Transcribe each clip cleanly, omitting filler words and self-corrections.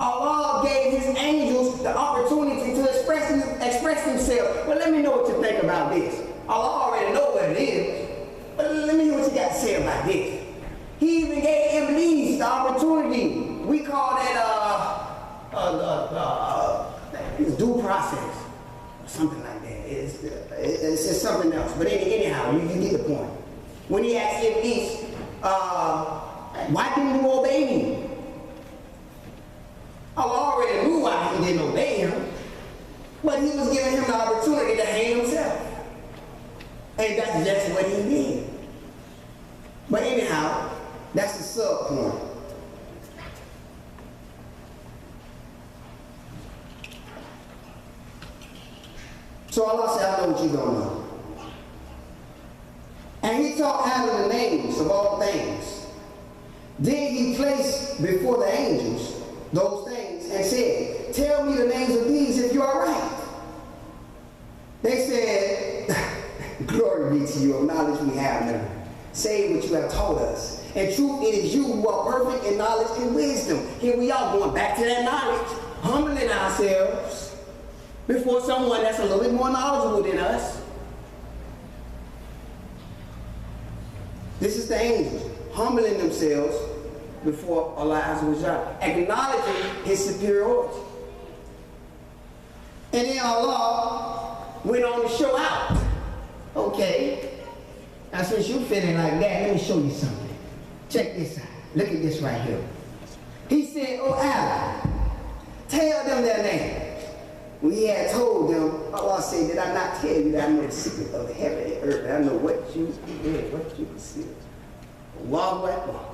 Allah gave his angels the opportunity to express themselves. Well, let me know what you think about this. Allah already know what it is. But let me hear what you got to say about this. He even gave Iblis the opportunity. We call that due process. Or something like that. It's just something else. But anyhow, you get the point. When he asked Iblis, why didn't you obey me? Allah already knew why he didn't obey him, but he was giving him the opportunity to hang himself. And that's just what he did. But anyhow, that's the sub point. So Allah said, I know what you don't know. And he taught Adam the names of all things. Then he placed before the angels those things and said, tell me the names of these if you are right. They said, glory be to you, of knowledge we have none. Say what you have taught us. In truth, it is you who are perfect in knowledge and wisdom. Here we are going back to that knowledge, humbling ourselves before someone that's a little bit more knowledgeable than us. This is the angels, humbling themselves before Allah Azza wa Jalla, acknowledging his superiority. And then Allah went on to show out. Okay, now since you're feeling like that, let me show you something. Check this out. Look at this right here. He said, oh Adam, tell them their names. When he had told them, Allah said, did I not tell you that I know the secret of the heaven and earth? I know what you did, what you consider. Allahu Akbar.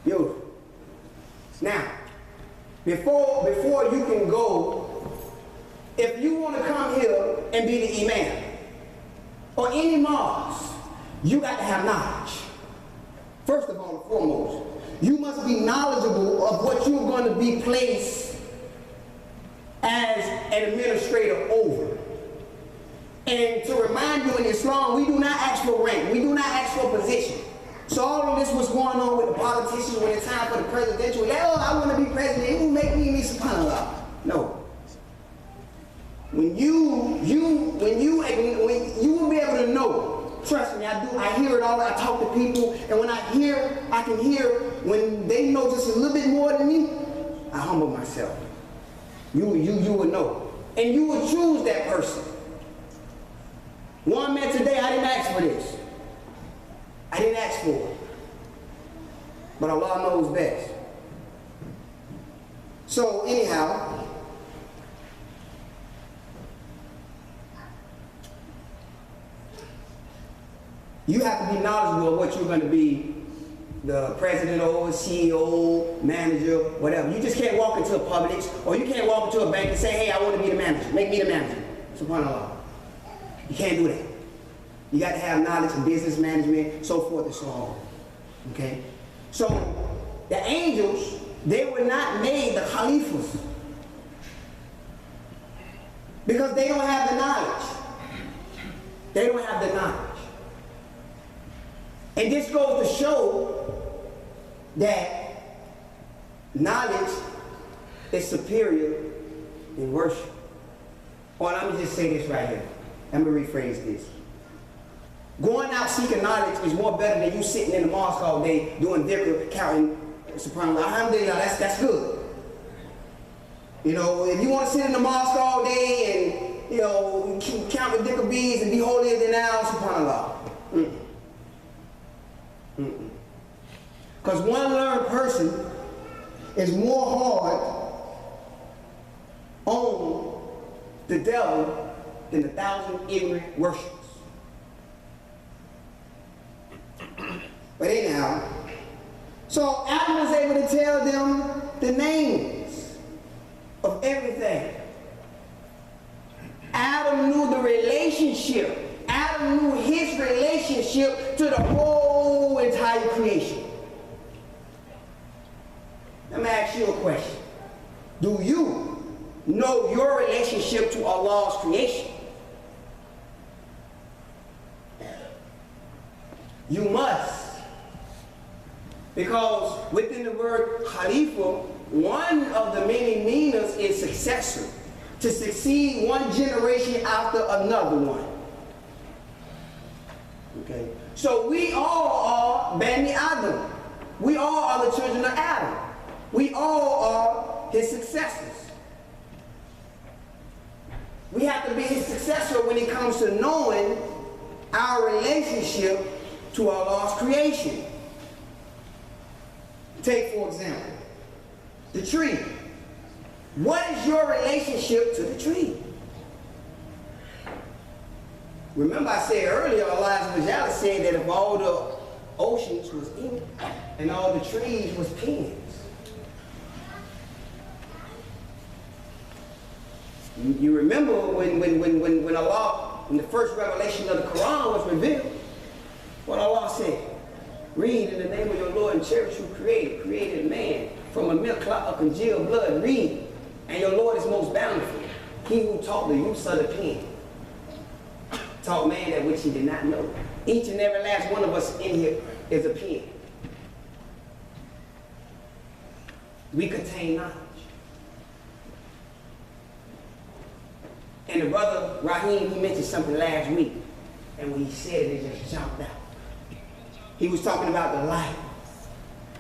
Yo. Now, before you can go, if you want to come here and be the Imam or any mosque, you got to have knowledge. First of all and foremost, you must be knowledgeable of what you're going to be placed as an administrator over. And to remind you, in Islam, we do not ask for rank. We do not ask for position. So all of this was going on with the politicians when it's time for the presidential. Like, oh, I want to be president. It will make me subhanAllah. No. When you will be able to know. Trust me, I do. I hear it all. I talk to people, and when I can hear when they know just a little bit more than me. I humble myself. You will know, and you will choose that person. One man today, I didn't ask for this. I didn't ask for it. But Allah knows best. So anyhow, you have to be knowledgeable of what you're going to be, the president or CEO, manager, whatever. You just can't walk into a Publix or you can't walk into a bank and say, hey, I want to be the manager. Make me the manager. SubhanAllah. You can't do that. You got to have knowledge of business management, so forth and so on. Okay? So, the angels, they were not made the Khalifas. Because they don't have the knowledge. They don't have the knowledge. And this goes to show that knowledge is superior in worship. Or let me just say this right here. Let me rephrase this. Going out seeking knowledge is more better than you sitting in the mosque all day doing dhikr, counting, subhanAllah, alhamdulillah, that's good. You know, if you want to sit in the mosque all day and, you know, count the dhikr beads and be holier than thou, subhanAllah. Because one learned person is more hard on the devil than 1,000 ignorant worshippers. But anyhow, so Adam was able to tell them the names of everything. Adam knew the relationship. Adam knew his relationship to the whole entire creation. Let me ask you a question. Do you know your relationship to Allah's creation? You must. Because within the word Khalifa, one of the many meanings is successor. To succeed one generation after another one. Okay? So we all are Bani Adam. We all are the children of Adam. We all are his successors. We have to be his successor when it comes to knowing our relationship to Allah's creation. Take, for example, the tree. What is your relationship to the tree? Remember I said earlier, Allah said that if all the oceans was ink and all the trees was pens. You remember when Allah, when the first revelation of the Quran was revealed, what Allah said? Read in the name of your Lord and cherish who created man from a milk clot of congealed blood. Read. And your Lord is most bountiful. He who taught the use of the pen. Taught man that which he did not know. Each and every last one of us in here is a pen. We contain knowledge. And the brother Rahim, he mentioned something last week. And when he said it, it just jumped out. He was talking about the light.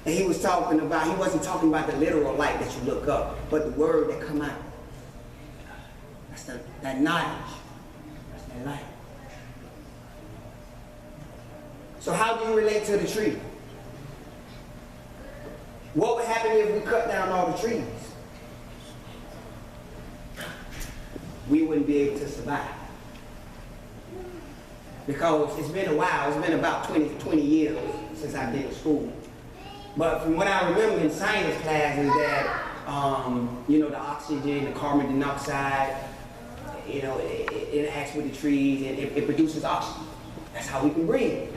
And he was talking about, he wasn't talking about the literal light that you look up, but the word that come out. That's that knowledge. That's that light. So how do you relate to the tree? What would happen if we cut down all the trees? We wouldn't be able to survive. Because it's been a while, it's been about 20 years since I've been in school. But from what I remember in science class is that, the oxygen, the carbon dioxide, it interacts with the trees and it produces oxygen. That's how we can breathe.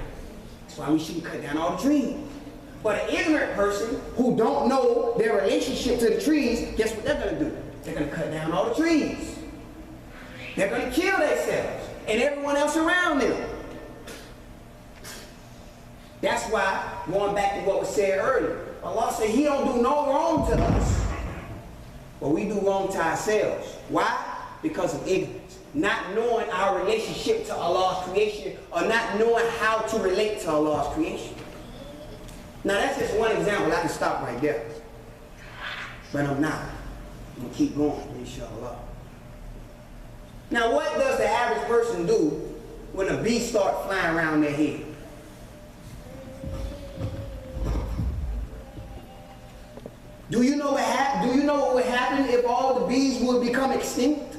That's why we shouldn't cut down all the trees. But an ignorant person who don't know their relationship to the trees, guess what they're going to do? They're going to cut down all the trees. They're going to kill themselves and everyone else around them. That's why, going back to what was said earlier, Allah said he don't do no wrong to us. But we do wrong to ourselves. Why? Because of ignorance. Not knowing our relationship to Allah's creation or not knowing how to relate to Allah's creation. Now that's just one example. I can stop right there. But I'm not. I'm going to keep going, inshallah. Now what does the average person do when a bee starts flying around their head? Do you know what would happen if all the bees would become extinct?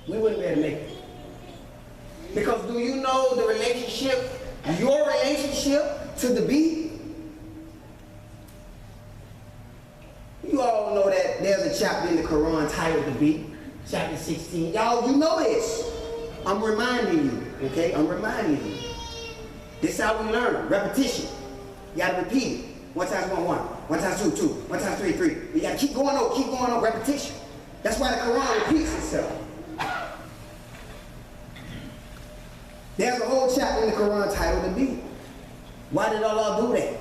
We wouldn't be able to make it. Because do you know the relationship, your relationship to the bee? You all know that there's a chapter in the Quran titled The Bee, chapter 16. Y'all, you know this. I'm reminding you, okay? I'm reminding you. This is how we learn. Repetition. You gotta repeat it. 1 times 1, 1. 1 times 2, 2. 1 times 3, 3. You gotta keep going on, repetition. That's why the Quran repeats itself. There's a whole chapter in the Quran titled The Bee. Why did Allah do that?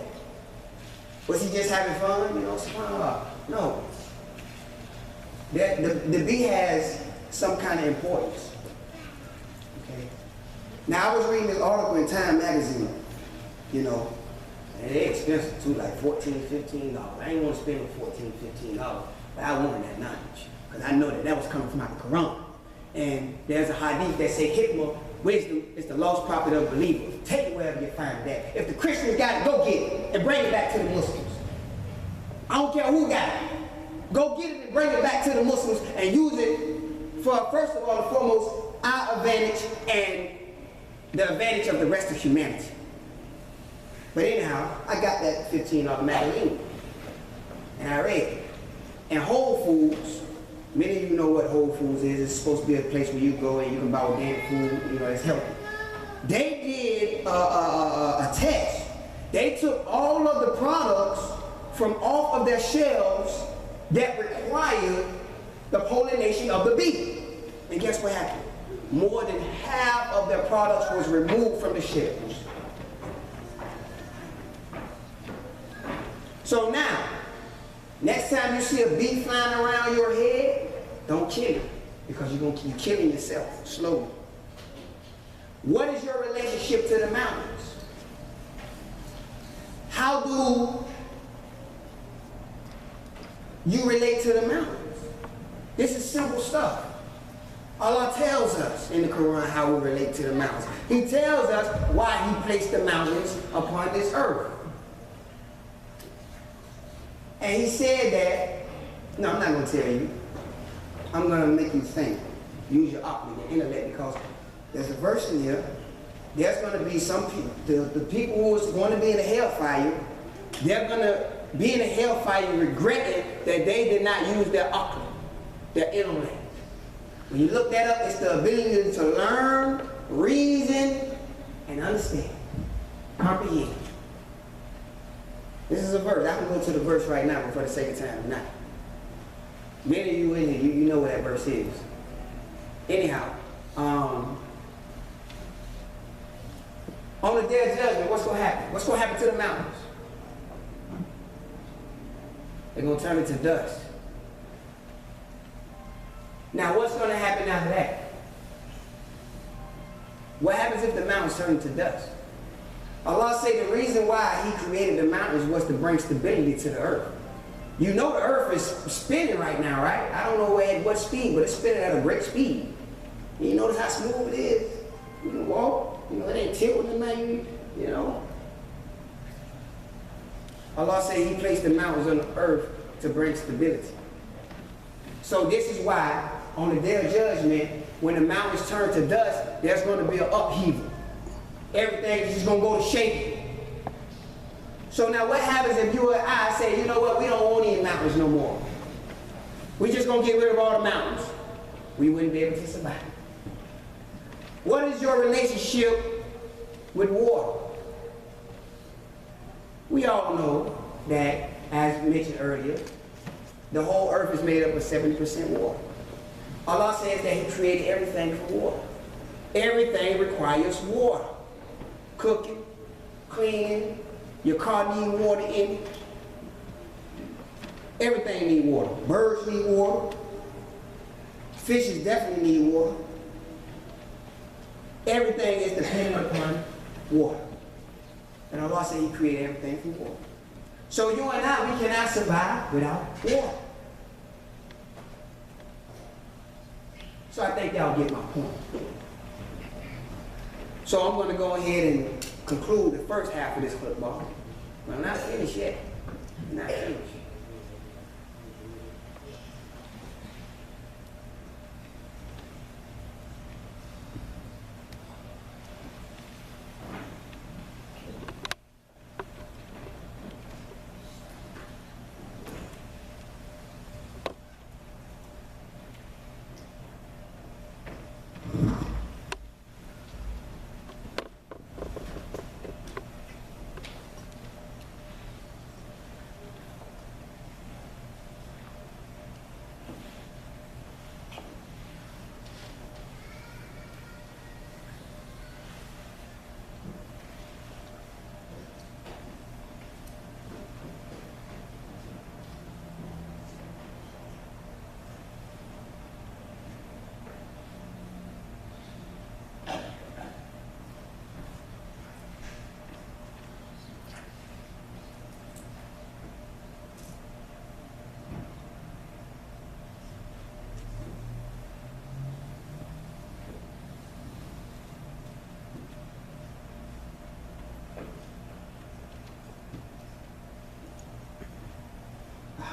Was he just having fun? SubhanAllah. No. The bee has some kind of importance. Okay. Now I was reading this article in Time magazine, and they're expensive too, like $14, $15. I ain't want to spend $14, $15, but I wanted that knowledge because I know that was coming from out the Quran. And there's a hadith that say hikmah, wisdom is the lost property of believers. Take it wherever you find it at. If the Christians got it, go get it and bring it back to the Muslims. I don't care who got it. Go get it and bring it back to the Muslims and use it for, first of all and foremost, our advantage and the advantage of the rest of humanity. But anyhow, I got that $15 magazine and I read it. And Whole Foods, many of you know what Whole Foods is. It's supposed to be a place where you go and you can buy organic food, it's healthy. They did a test. They took all of the products from off of their shelves that required the pollination of the bee. And guess what happened? more than half of their products was removed from the shelves. So now, next time you see a bee flying around your head, don't kill it, because you're going to keep killing yourself slowly. What is your relationship to the mountains? How do you relate to the mountains? This is simple stuff. Allah tells us in the Quran how we relate to the mountains. He tells us why He placed the mountains upon this earth. And He said that, no, I'm not going to tell you. I'm going to make you think. Use your aql, your intellect, because there's a verse in here. There's going to be some people, the people who is going to be in the hellfire, they're going to be in the hellfire regretting that they did not use their aql, their intellect. When you look that up, it's the ability to learn, reason, and understand. Comprehend. This is a verse. I can go to the verse right now, but for the sake of time, not. Many of you in here, you know what that verse is. Anyhow, on the day of judgment, what's going to happen? What's going to happen to the mountains? They're going to turn into dust. Now, what's going to happen after that? What happens if the mountains turn into dust? Allah said the reason why He created the mountains was to bring stability to the earth. You know the earth is spinning right now, right? I don't know at what speed, but it's spinning at a great speed. And you notice how smooth it is? You can walk, it ain't tilting nothing, Allah said He placed the mountains on the earth to bring stability. So this is why on the day of judgment, when the mountains turn to dust, there's going to be an upheaval. Everything is just going to go to shaking. So now what happens if you or I say, you know what, we don't want any mountains no more. We're just going to get rid of all the mountains. We wouldn't be able to survive. What is your relationship with water? We all know that, as mentioned earlier, the whole earth is made up of 70% water. Allah says that He created everything from water. Everything requires water. Cooking, cleaning, your car needs water in it. Everything needs water. Birds need water. Fishes definitely need water. Everything is dependent upon water. And Allah said He created everything from water. So you and I, we cannot survive without water. So I think y'all get my point. So I'm going to go ahead and conclude the first half of this football. I'm not finished yet. I'm not finished.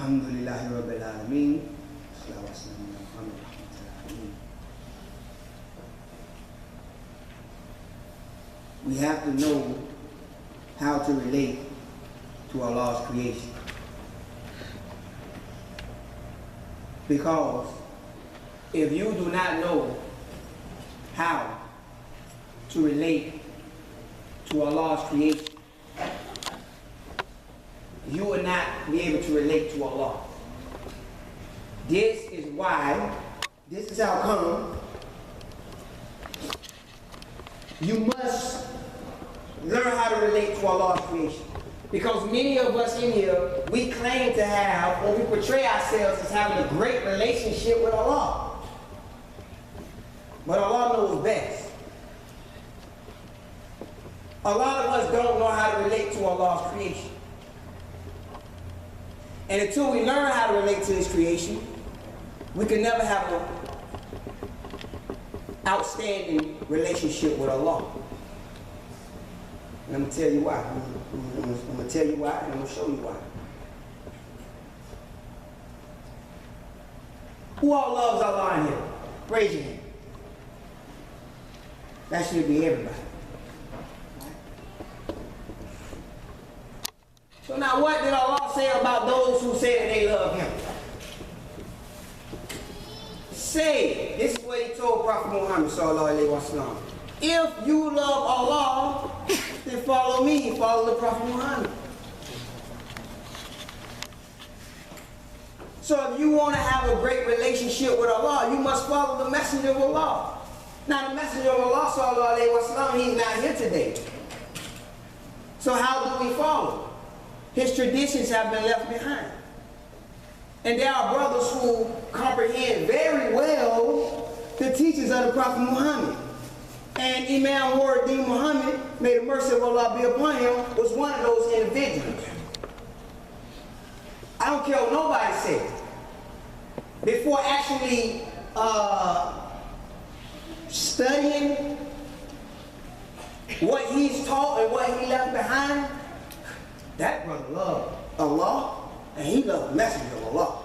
Alhamdulillahi Rabbil Alameen. We have to know how to relate to Allah's creation. Because if you do not know how to relate to Allah's creation, you will not be able to relate to Allah. This is how come you must learn how to relate to Allah's creation. Because many of us in here, we claim to have, or we portray ourselves as having a great relationship with Allah. But Allah knows best. A lot of us don't know how to relate to Allah's creation. And until we learn how to relate to His creation, we can never have an outstanding relationship with Allah. And I'm going to tell you why. I'm going to tell you why, and I'm going to show you why. Who all loves Allah in here? Raise your hand. That should be everybody. So now what did Allah say about those who say that they love Him? Say, this is what He told Prophet Muhammad sallallahu alaihi wasallam. If you love Allah, then follow me, follow the Prophet Muhammad. So if you want to have a great relationship with Allah, you must follow the Messenger of Allah. Now the Messenger of Allah sallallahu alaihi wasallam, he's not here today. So how do we follow? His traditions have been left behind. And there are brothers who comprehend very well the teachings of the Prophet Muhammad. And Imam Muhammad, may the mercy of Allah be upon him, was one of those individuals. I don't care what nobody says. Before actually studying what he's taught and what he left behind, that brother loved Allah and he loved the Messenger of Allah.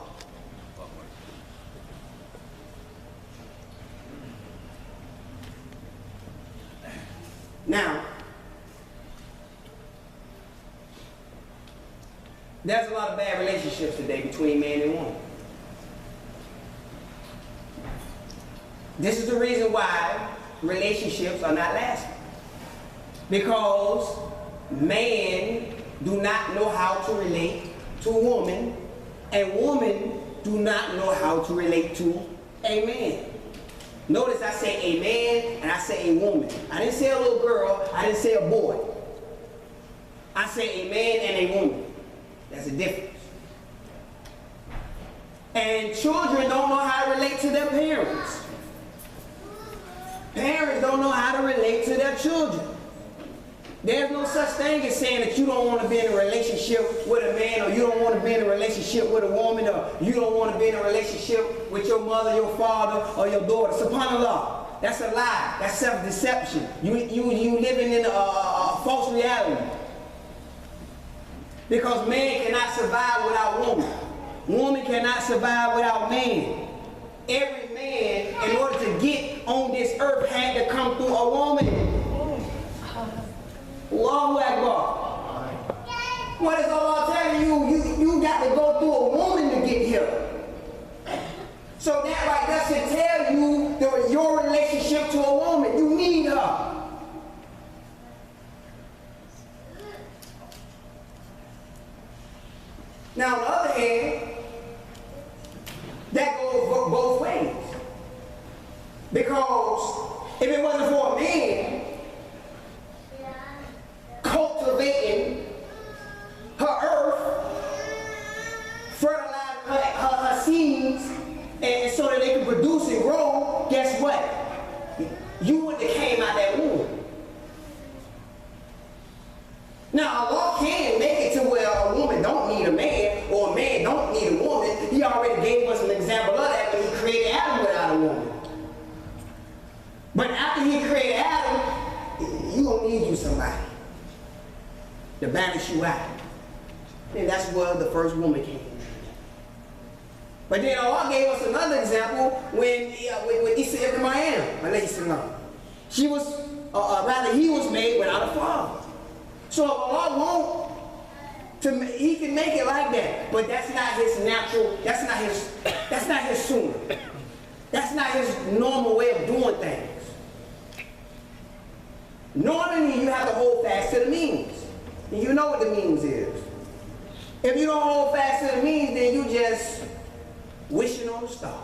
Now, there's a lot of bad relationships today between man and woman. This is the reason why relationships are not lasting. Because man do not know how to relate to a woman, and woman do not know how to relate to a man. Notice I say a man and I say a woman. I didn't say a little girl, I didn't say a boy. I say a man and a woman. That's a difference. And children don't know how to relate to their parents. Parents don't know how to relate to their children. There's no such thing as saying that you don't want to be in a relationship with a man, or you don't want to be in a relationship with a woman, or you don't want to be in a relationship with your mother, your father, or your daughter. SubhanAllah. That's a lie. That's self-deception. You living in a false reality. Because man cannot survive without woman. Woman cannot survive without man. Every man, in order to get on this earth, had to come through a woman. Allahu Akbar. What is Allah telling you? You got to go through a woman to get here. So that right there should tell you that your relationship to a woman, you need her. Now on the other hand, that goes both ways. Because if it wasn't for a man cultivating her earth, fertilizing her seeds, and so that they can produce and grow, guess what? You wouldn't have came out that womb. Now Allah can make it to where a woman don't need a man, or a man don't need a woman. He already gave us an example of that when He created Adam without a woman. But after He created Adam, He gonna need you somebody to balance you out. And that's where the first woman came. But then Allah gave us another example when Isa ibn Maryam, she was, he was made without a father. So if Allah won't, He can make it like that. But that's not His natural, that's not His sunnah. That's not His normal way of doing things. Normally you have to hold fast to the means. And you know what the means is. If you don't hold fast to the means, then you just wishing on a star.